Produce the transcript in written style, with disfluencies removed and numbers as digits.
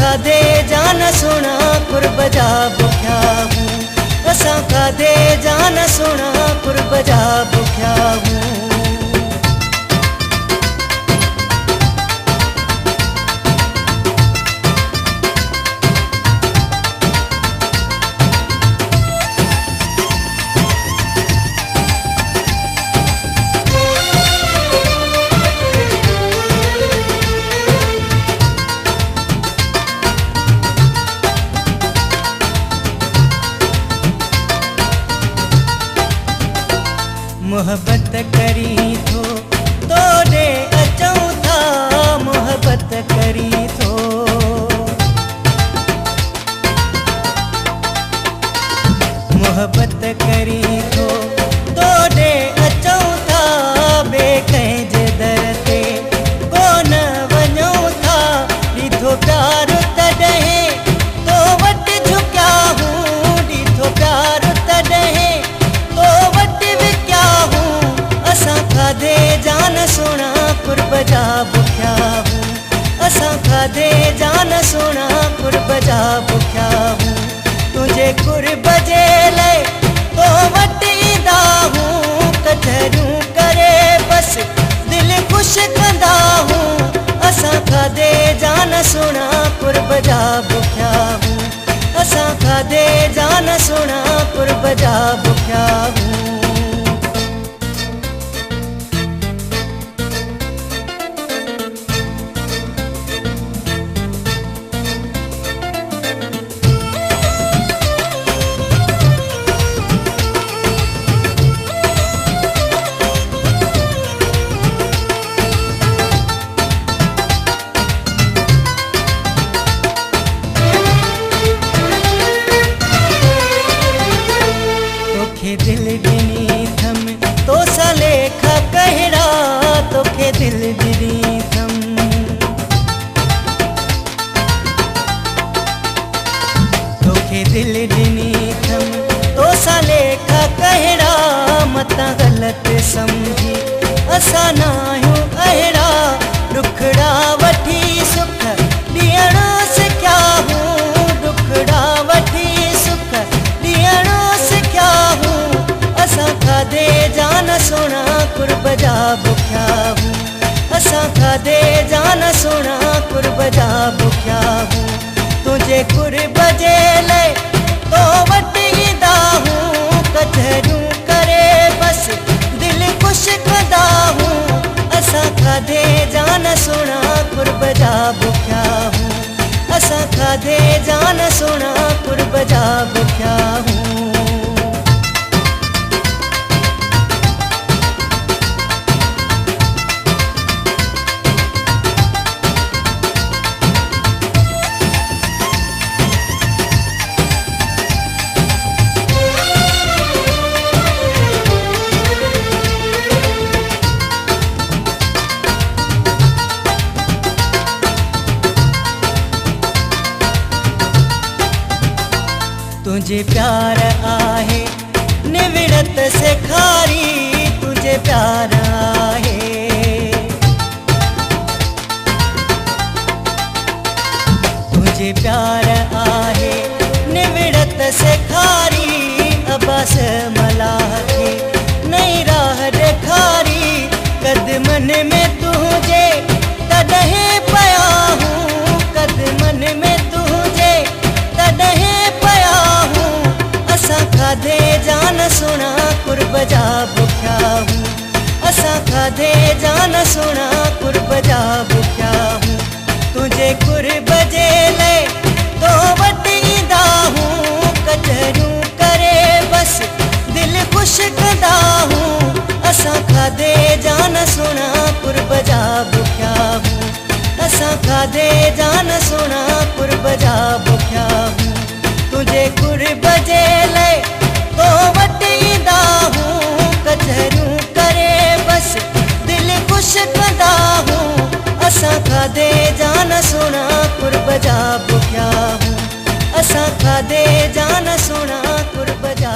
खाधे जान सुना कुर्ब जा बुख्या हूँ असां खाधे जान सुना कुर्ब जा बुख्या हूँ मोहब्बत करी थो तोड़े अचूं था मोहब्बत करी थो मोहब्बत करी थो तोड़े अचूं था बे कंहिंजे दर ते कोन वञूं था ॾिठो प्यार तॾहिं तो वटि झुकिया हूं ॾिठो प्यार तॾहिं तो वटि असां खाधे जान सुना कुर्ब जा बुख्या हूँ असां खाधे जान सुना कुर्ब जा बुख्या हूँ तुझे कुर्ब जे लाइ तो वटि ईंदा हूँ कथरूं करे बस दिल ख़ुशि कंदा हूँ असां खाधे जान सुना कुर्ब जा बुख्या हूँ असां खाधे जान सुना कुर्ब जा बुख्या हूँ दिल ॾिनी थम तो सलेखा कहिड़ा तोखे दिल ॾिनी थम तोखे दिल ॾिनी थम तो सलेखा कहिड़ा मतां ग़लति सम्झी असां न आहियूं अहिड़ा ॾुखड़ा वठी सुख ॾियणो सिखिया हूं ॾुखड़ा वठी सुख ॾियणो सिखिया हूं असां खाधे जान सुना कुर्ब जा बुख्या हूँ असां खाधे जान सुना कुर्ब जा बुख्या हूँ तुझे कुर्ब जे लाइ तो वटि ईंदा हूँ कथरूं करे बस दिल ख़ुशि कंदा हूँ असां खाधे जान सुना कुर्ब जा बुख्या हूँ असां खाधे जान सुना कुर्ब जा बुख्या हूँ तुझे प्यार आहे निविड़त से खारी तुझे प्यार आहे तुझे प्यार आहे निविड़त से खारी अब्बास मलाह के नई राह ॾेखारी कदमन में तुझे तॾहिं पया हूँ कदमन में तुझे तॾहिं पया हूँ असां खाधे जान सुना कुर्ब जा बुख्या हूँ असां खाधे जान सुना कुर्ब जा बुख्या हूँ तुझे कुर्ब जे लाइ तो वटि ईंदा हूँ कथरूं करे बस दिल ख़ुशि कंदा हूँ असां खाधे जान सुना कुर्ब जा बुख्या हूँ असां खाधे जान सुना कुर्ब जा बुख्या हूँ तुझे कुर्ब जे लाइ तो वटि ईंदा हूँ कथरूं करे बस दिल ख़ुशि कंदा हूँ असां खाधे जान सुना कुर्ब जा बुख्या हूँ असां खाधे जान सुना कुर्ब जा